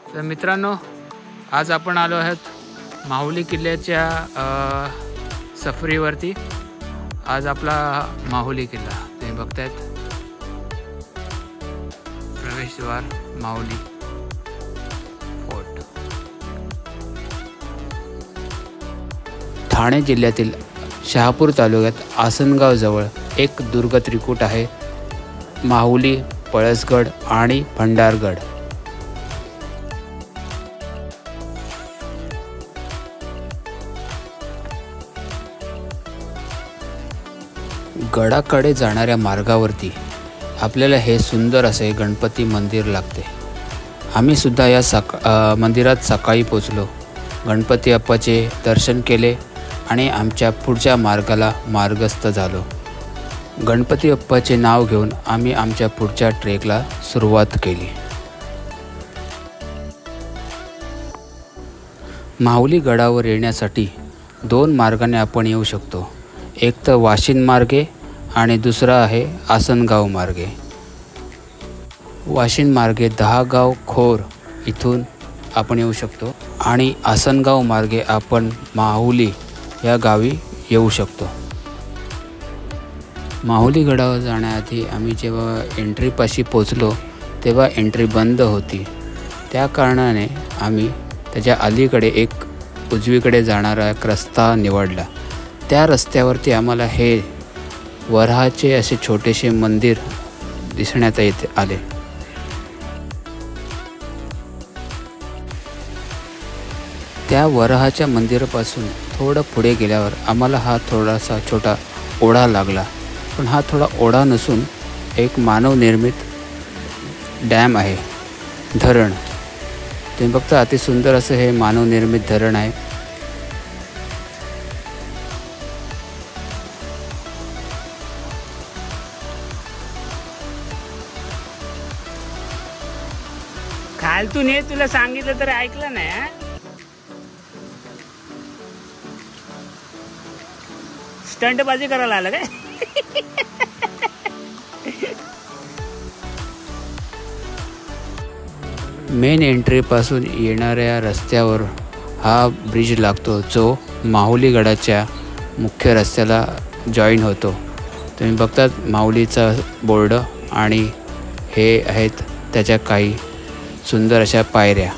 तर मित्रांनो, आज आपण आलो आहोत माहुली किल्ल्याच्या सफरीवरती। आज आपला माहुली किल्ला तुम्ही बघतायत, प्रवेशद्वार माहुली फोर्ट। ठाणे जिल्ह्यातील शहापूर तालुक्यात आसनगाव जवळ एक दुर्ग त्रिकूट आहे, माहुली, पळसगड आणि भंडारगड। गडाकडे जाणाऱ्या मार्गावरती आपल्याला हे सुंदर असे गणपती मंदिर लागते। आम्ही सुद्धा या मंदिरात सकाळी पोचलो, गणपती बाप्पाचे दर्शन केले आणि आमच्या पुढच्या मार्गाला मार्गस्थ झालो। गणपती बाप्पाचे नाव घेऊन आम्ही आमच्या पुढच्या ट्रेकला सुरुवात केली। माहुली गडावर येण्यासाठी दोन मार्गाने आपण येऊ शकतो, एक तर वाशिंद मार्गे आणि दुसरा आहे आसनगाव मार्गे। वाशिंद मार्गे दहागाव खोर इथून आपण येऊ शकतो आणि आसनगाव मार्गे आपण माहुली या गावी येऊ शकतो। माहुली गडावर जाण्याआधी आम्ही जेव्हा एंट्रीपाशी पोचलो तेव्हा एंट्री बंद होती, त्या कारणाने आम्ही त्याच्या अलीकडे एक उजवीकडे जाणारा एक रस्ता निवडला। त्या रस्त्यावरती आम्हाला हे वराहाचे असे छोटेसे मंदिर दिसण्यात आले। त्या वराहाच्या मंदिरापासून थोडं पुढे गेल्यावर आम्हाला हा थोडासा छोटा ओढा लागला, पण हा थोडा ओढा नसून एक मानवनिर्मित डॅम आहे, धरण। तुम्ही बघता अति सुंदर असं हे मानवनिर्मित धरण आहे। खालतून ये, तुला सांगितलं तर ऐकलं नाही। स्टंटबाजी करायला आलं काय? मेन एंट्रीपासून येणाऱ्या रस्त्यावर हा ब्रिज लागतो, जो माहुली गडाच्या मुख्य रस्त्याला जॉईन होतो। तुम्ही बघतात माहुलीचा बोर्ड आणि हे आहेत त्याच्या काही सुंदर अशा पायऱ्या।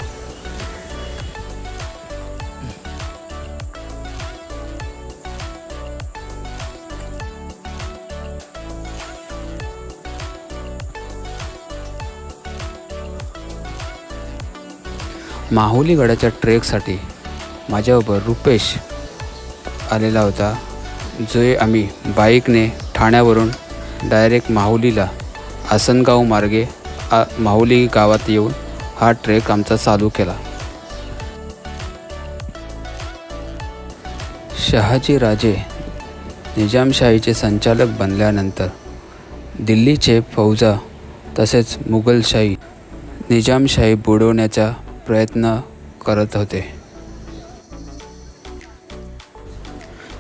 माहुली गडाच्या ट्रेकसाठी माझ्याबरोबर रुपेश आलेला होता, जो आम्ही बाईकने ठाण्यावरून डायरेक्ट माहुलीला आसनगाव मार्गे माहुली गावात येऊन हा ट्रेक आमचा चालू केला। शहाजी राजे निजामशाहीचे संचालक बनल्यानंतर दिल्लीचे फौजा तसेच मुघलशाही निजामशाही बुडवण्याचा प्रयत्न करत होते।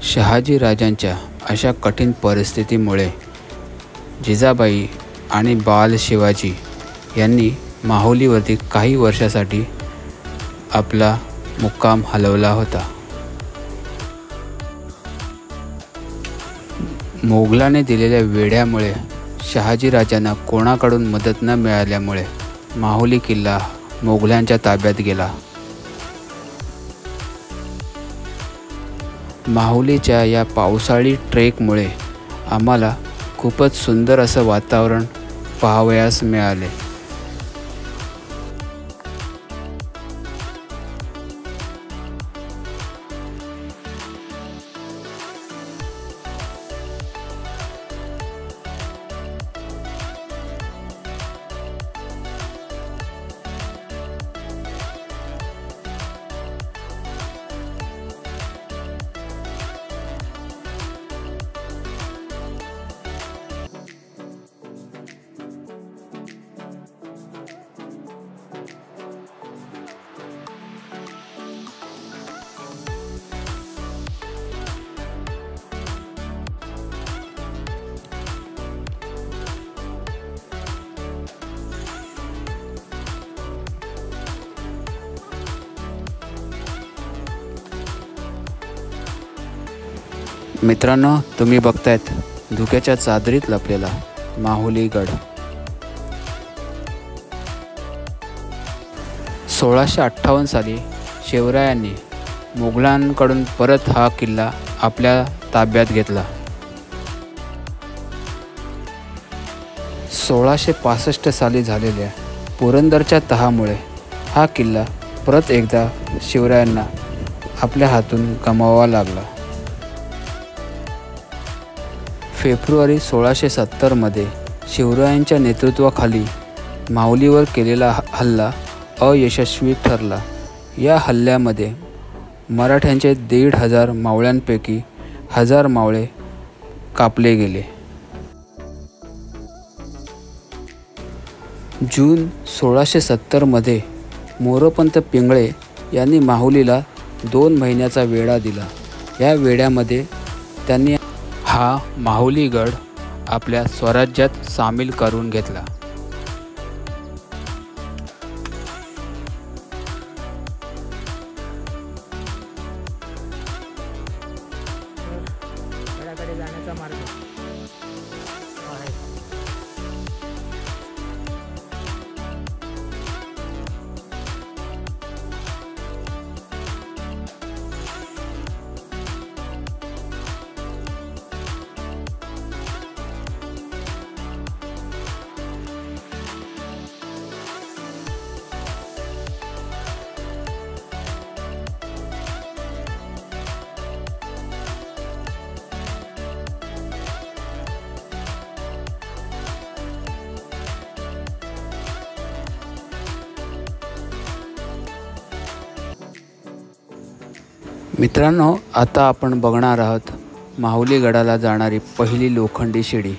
शहाजी राजांच्या अशा कठीण परिस्थितीमुळे जिजाबाई आणि बाल शिवाजी यांनी माहुलीवरती काही वर्षासाठी आपला मुक्काम हलवला होता। मोगलाने दिलेल्या वेढ्यामुळे शहाजी राजांना कोणाकडून मदत न मिळाल्यामुळे माहुली किल्ला मोगलांच्या ताब्यात गेला। माहुलीच्या या पावसाळी ट्रेकमुळे आम्हाला खूपच सुंदर असं वातावरण पाहावयास मिळाले। मित्रांनो, तुम्ही बघतायत धुक्याच्या चादरीत लपलेला माहुली गड. 1658 साली शिवरायांनी मोगलांकडून परत हा किल्ला आपल्या ताब्यात घेतला. 1665 साली झालेल्या पुरंदरच्या तहामुळे हा किल्ला परत एकदा शिवरायांना आपल्या हातून गमावावा लागला. फेब्रुवारी 1670 मध्ये शिवरायांच्या नेतृत्वाखाली माहुलीवर केलेला हल्ला अयशस्वी ठरला. या हल्ल्यामध्ये मराठ्यांचे 1,500 मावळ्यांपैकी 1000 मावळे कापले गेले. जून 1670 मध्ये मोरोपंत पिंगळे यांनी माहुलीला 2 महिन्याचा वेढा दिला. या वेढ्यामध्ये त्यांनी हा माहुली गड आपल्या स्वराज्यात सामील करून घेतला. गडाकडे जाण्याचा मार्ग आहे. मित्रांनो, आता आपण बघणार आहोत माहुली गडाला जाणारी पहिली लोखंडी शिडी.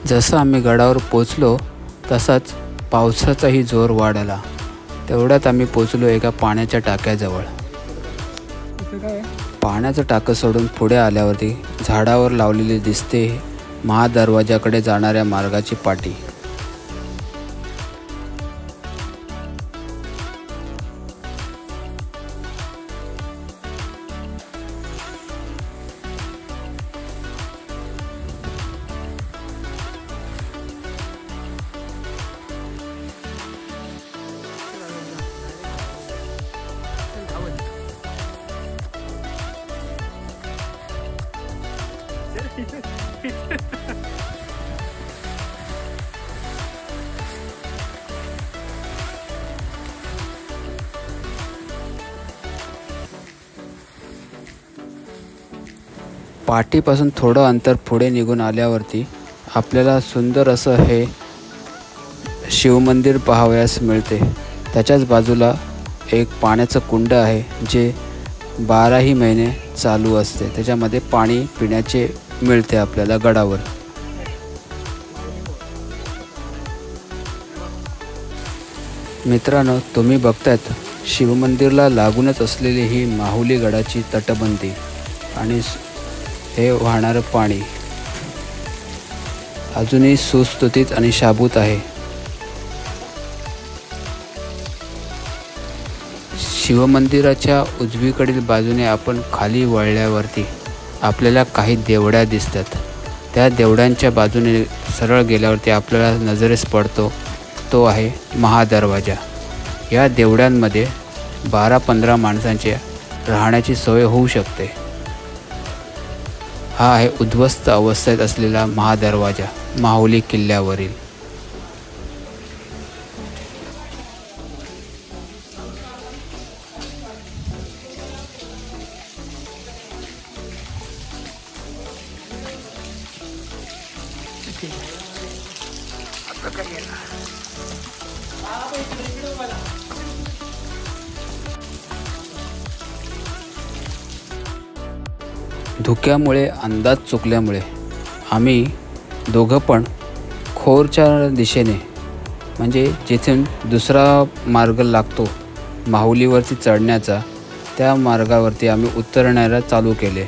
जसं आम्ही गडावर पोचलो तसाच पावसाचाही जोर वाढला. तेवढ्यात आम्ही पोचलो एका पाण्याच्या टाक्याजवळ. पाण्याचं टाकं सोडून पुढे आल्यावरती झाडावर लावलेली दिसते महादरवाजाकडे जाणाऱ्या मार्गाची पाटी. पाटीपासून थोडं अंतर पुढे निघून आल्यावरती आपल्याला सुंदर असं हे शिवमंदिर पाहावयास मिळते. त्याच्याच बाजूला एक पाण्याचं कुंड आहे जे 12ही महिने चालू असते. त्याच्यामध्ये पाणी पिण्याचे मिळते आपल्याला गडावर. मित्रांनो, तुम्ही बघतायत शिवमंदिरला लागूनच असलेली ही माहुली गडाची तटबंदी आणि हे वाहणारं पाणी अजूनही सुस्थितीत आणि शाबूत आहे. शिवमंदिराच्या उजवीकडील बाजूने आपण खाली वळल्यावरती आपल्याला काही देवड्या दिसतात. त्या देवड्यांच्या बाजूने सरळ गेल्यावरती आपल्याला नजरेस पडतो तो आहे महादरवाजा. या देवड्यांमध्ये 12-15 माणसांच्या राहण्याची सोय होऊ शकते. हा आहे उद्ध्वस्त अवस्थेत असलेला महादरवाजा माहुली किल्ल्यावरील. धुक्यामुळे अंदाज चुकल्यामुळे आम्ही दोघं पण खोरच्या दिशेने म्हणजे जिथून दुसरा मार्ग लागतो माहुलीवरती चढण्याचा त्या मार्गावरती आम्ही उतरण्याला चालू केले.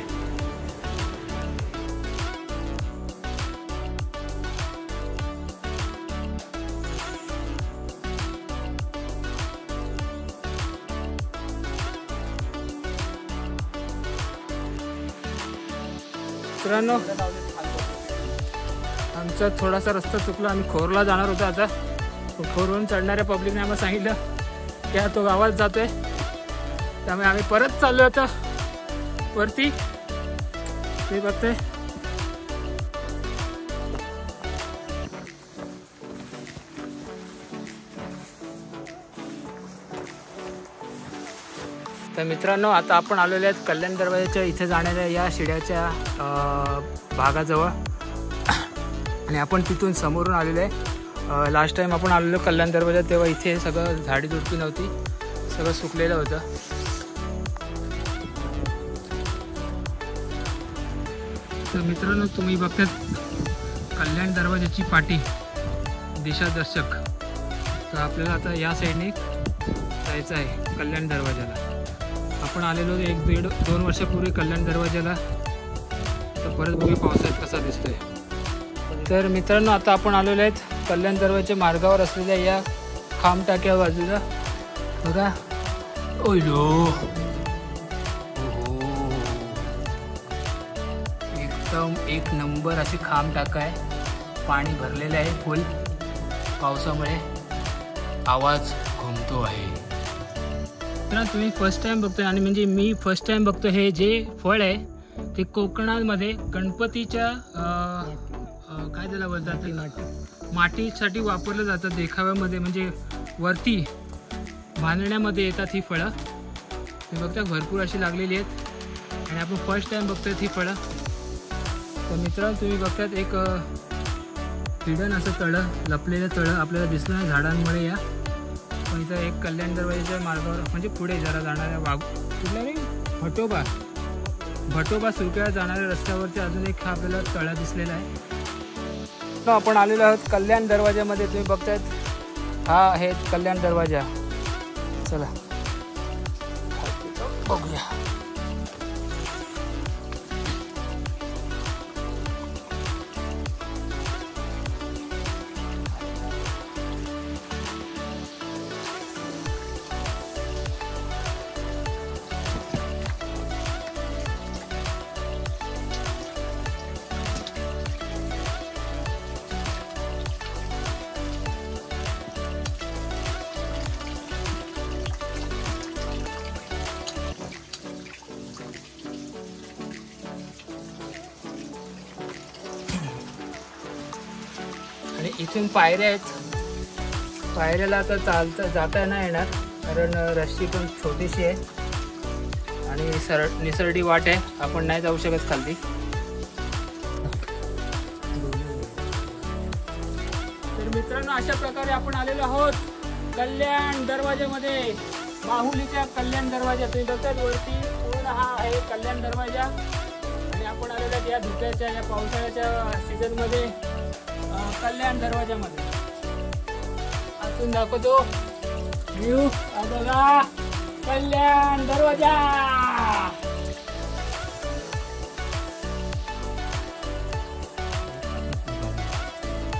मित्रांनो, आमचा थोडासा रस्ता चुकला. आम्ही खोरला जाणार होतो. आता खोरवरून चढणाऱ्या पब्लिकने आम्हाला सांगितलं की तो गावात जातोय, त्यामुळे आम्ही परत चाललो आता वरती. ते बघतोय तर मित्रांनो, आता आपण आलेले आहेत कल्याण दरवाजाच्या इथे जाणाऱ्या या शिड्याच्या भागाजवळ आणि आपण तिथून समोरून आलेलो आहे. लास्ट टाइम आपण आलेलो कल्याण दरवाजा तेव्हा इथे सगळं झाडी झुडपी नव्हती, सगळं सुकलेलं होतं. तर मित्रांनो, तुम्ही बघतात कल्याण दरवाजाची पाटी दिशादर्शक. तर आपल्याला आता या साईडने जायचं आहे कल्याण दरवाजाला. आपण आलेलो 1-2 वर्षापूर्वी कल्याण दरवाजाला. तर परत बघूया पावसाळ्यात कसा दिसतोय. तर मित्रांनो, आता आपण आलेलो आहेत कल्याण दरवाजाच्या मार्गावर असलेल्या या खांब टाक्या बाजूला. बघा, ओयो, एकदम एक नंबर अशी खांब टाका आहे. पाणी भरलेलं आहे फुल. पावसामुळे आवाज घुमतो आहे. तर तुम्ही फर्स्ट टाइम बघतोय आणि म्हणजे मी फर्स्ट टाइम बघतो. हे जे फळ आहे ते कोकणामध्ये गणपतीच्या काय त्याला बोलतात, मातीसाठी वापरलं जातं देखाव्यामध्ये, म्हणजे वरती बांधण्यामध्ये येतात ही फळं. तुम्ही बघता भरपूर अशी लागलेली आहेत आणि आपण फर्स्ट टाइम बघतोय ही फळं. तर मित्रांनो, तुम्ही बघतात एक हिडन असं तळं, लपलेलं तळं आपल्याला दिसलं नाही झाडांमुळे या. पण इथं एक कल्याण दरवाजाच्या मार्गावर म्हणजे पुढे जरा जाणाऱ्या कुठल्या नाही भटोबा सुरकेला जाणाऱ्या रस्त्यावरती अजून एक हा आपल्याला तळा दिसलेला आहे. आपण आलेलो आहोत कल्याण दरवाजामध्ये. तुम्ही बघतायत हा आहे कल्याण दरवाजा. चला बघूया. आणि इथून पायऱ्या आहेत. पायऱ्याला आता जाता नाही येणार कारण रस्सी पण छोटीशी आहे आणि निसरडी वाट आहे. आपण नाही जाऊ शकत खाली. तर मित्रांनो, अशा प्रकारे आपण आलेलो आहोत कल्याण दरवाजामध्ये, माहुलीच्या कल्याण दरवाजा. तुम्ही बघताय वरती पूर्ण हा आहे कल्याण दरवाजा. आणि आपण आलेलो या धुक्याच्या या पावसाळ्याच्या सीझनमध्ये कल्याण दरवाजामध्ये. आतून दाखवतो व्ह्यू. बघा कल्याण दरवाजा.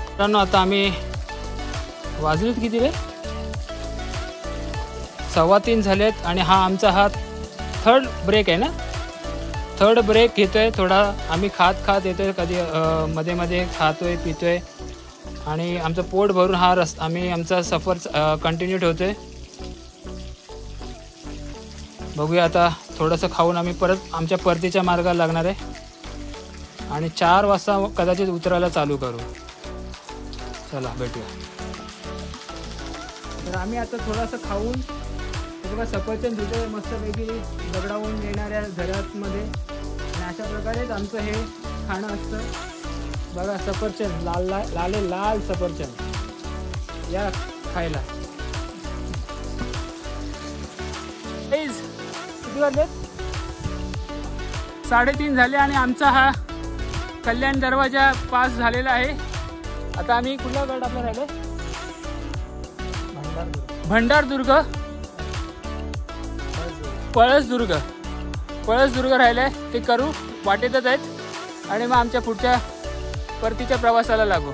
मित्रांनो, आता आम्ही वाजलेत किती रे, 3:15 झालेत आणि हा थर्ड ब्रेक आहे ना. थर्ड ब्रेक घेतोय. थोडा आम्ही खात येतोय, कधी मध्ये मध्ये खातोय पितोय आणि आमचं पोट भरून आम्ही आमचा सफर कंटिन्यू ठेवतोय. बघूया आता थोडंसं खाऊन आम्ही परत आमच्या परतीच्या मार्गाला लागणार आहे आणि 4 वाजता कदाचित उतरायला चालू करू. चला भेटूया. तर आम्ही आता थोडंसं खाऊन बघा सफरचंद धुतोय मस्तपैकी दगडावून येणाऱ्या झऱ्यामध्ये आणि अशा प्रकारेच आमचं हे खाणं असतं. बघा सफरचंद लाल सफरचंद या खायला. किती वाजले? 3:30 झाले आणि आमचा हा कल्याण दरवाजा पास झालेला आहे. आता आम्ही कुठला गड आपला राहिलो? भंडारदुर्ग पळसदुर्ग राहिलाय. ते करू वाटेतच आहेत आणि मग आमच्या पुढच्या परतीच्या प्रवासाला लागू.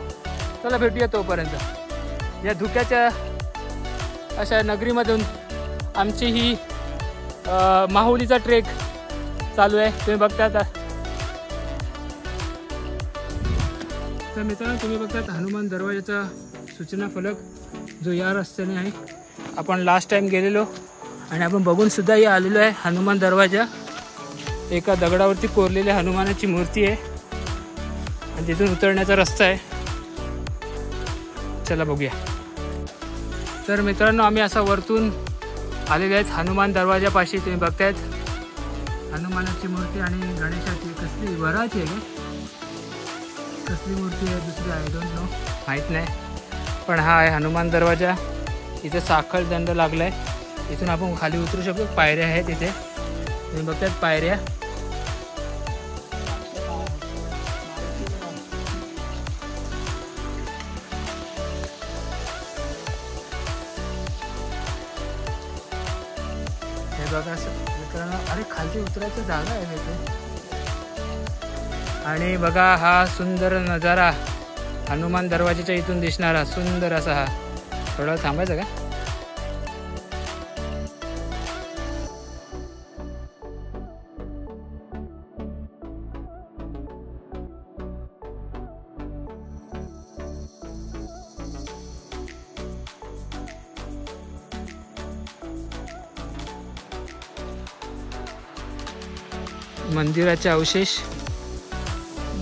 चला भेटूया तोपर्यंत. या धुक्याच्या अशा नगरीमधून आमची ही माहुलीचा ट्रेक चालू आहे. तुम्ही बघता. तर मित्रांनो तुम्ही बघतात हनुमान दरवाजाचा सूचना फलक जो या रस्त्याने आहे. आपण लास्ट टाइम गेलेलो आणि आपण बघून सुद्धा या आलेलो आहे. हनुमान दरवाजा एका दगडावरती कोरलेल्या हनुमानाची मूर्ती आहे आणि तिथून उतरण्याचा रस्ता आहे. चला बघूया. तर मित्रांनो आम्ही असा वरतून आलेले आहेत हनुमान दरवाजापाशी. तुम्ही बघतायत हनुमानाची मूर्ती आणि गणेशाची कसली वराची आहे का कसली मूर्ती आहे दुसरी आय डोंट नो माहीत नाही. पण हा आहे हनुमान दरवाजा. इथे साखळ दंड लागला आहे. इथून आपण खाली उतरू शकतो. पायऱ्या आहेत इथे तुम्ही बघतायत पायऱ्या. हे बघा मित्रांनो अरे खालती उतरायचं जागा आहे इथे. आणि बघा हा सुंदर नजारा हनुमान दरवाजाच्या इथून दिसणारा सुंदर असा. हा थोडा थांबायचं का? मंदिराचे अवशेष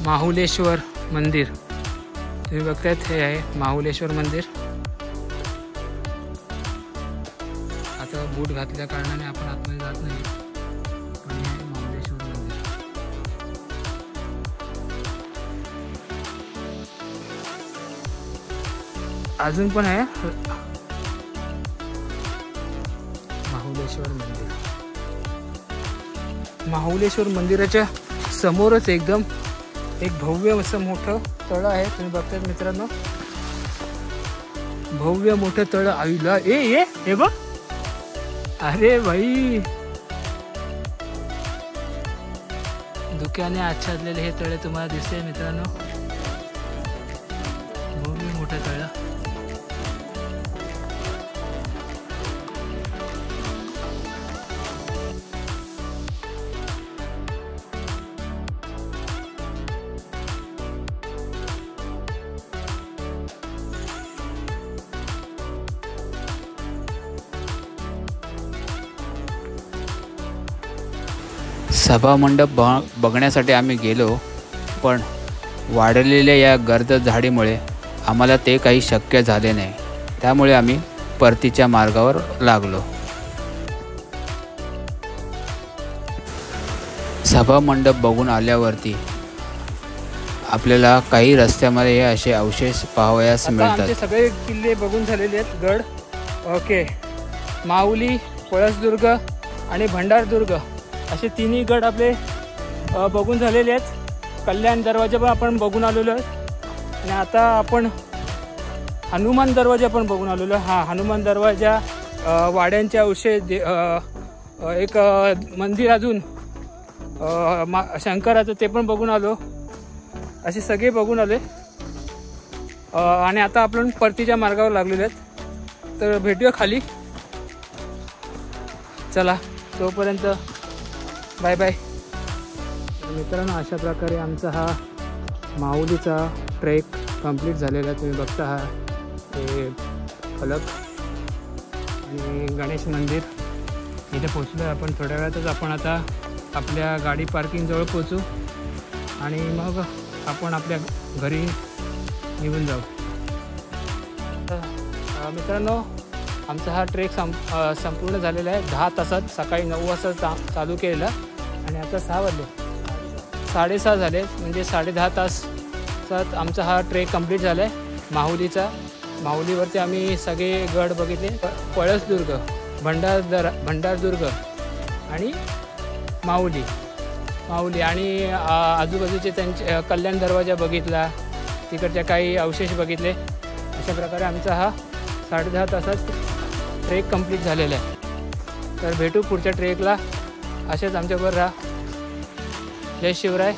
माहुलेश्वर मंदिर तुम्ही बघतायत. हे आहे माहुलेश्वर मंदिर. आता बूट घातल्या कारणाने आपण आतमध्ये जात नाही. पण हे आहे माहुलेश्वर मंदिर. अजून पण आहे माहुलेश्वर मंदिर. माहुलेश्वर मंदिराच्या समोरच एकदम एक भव्य असं मोठं तळं आहे. तुम्ही बघतायत मित्रांनो भव्य मोठं तळं. आईला हे बघ. अरे भाई धुक्याने आच्छादलेले हे तळे तुम्हाला दिसते मित्रांनो. भव्य मोठं तळं. सभामंडप बघण्यासाठी आम्ही गेलो पण वाढलेल्या या गर्द झाडीमुळे आम्हाला ते काही शक्य झाले नाही. त्यामुळे आम्ही परतीच्या मार्गावर लागलो. सभामंडप बघून आल्यावरती आपल्याला काही रस्त्यामध्ये असे अवशेष पाहावयास मिळतात. सगळे किल्ले बघून झालेले आहेत. गड ओके. माहुली, पळसदुर्ग आणि भंडारदुर्ग असे तिन्ही गड आपले बघून झालेले आहेत. कल्याण दरवाजा पण आपण बघून आलेलो आहे आणि आता आपण हनुमान दरवाजा पण बघून आलेलो आहे. हा हनुमान दरवाजा वाड्यांचे अवशेष एक मंदिर अजून शंकराचं ते पण बघून आलो. असे सगळे बघून आले आणि आता आपण परतीच्या मार्गावर लागलेले आहेत. तर भेटूया खाली. चला तोपर्यंत बाय बाय. मित्रांनो, अशा प्रकारे आमचा हा माऊलीचा ट्रेक कंप्लीट झालेला आहे. तुम्ही बघता हा हे फलक आणि गणेश मंदिर इथे पोचलो आहे आपण. थोड्या वेळातच आपण आता आपल्या गाडी पार्किंगजवळ पोचू आणि मग आपण आपल्या घरी निघून जाऊ. मित्रांनो, आमचा हा ट्रेक संपूर्ण झालेला आहे. 10 तासात सकाळी 9 वाजता चालू केलेला आणि आता 6 वाजले, 6:30 झाले. म्हणजे 10.5 तासात आमचा हा ट्रेक कंप्लीट झाला आहे माहुलीचा. माहुलीवरती आम्ही सगळे गड बघितले. पळसदुर्ग, भंडारदुर्ग आणि माऊली आणि आजूबाजूचे त्यांचे कल्याण दरवाजा बघितला. तिकडच्या काही अवशेष बघितले. अशा प्रकारे आमचा हा 10.5 तासात ट्रेक कंप्लीट झालेला आहे. तर भेटू पुढच्या ट्रेकला. असेच आमच्याबरोबर राहा. जय शिवराय.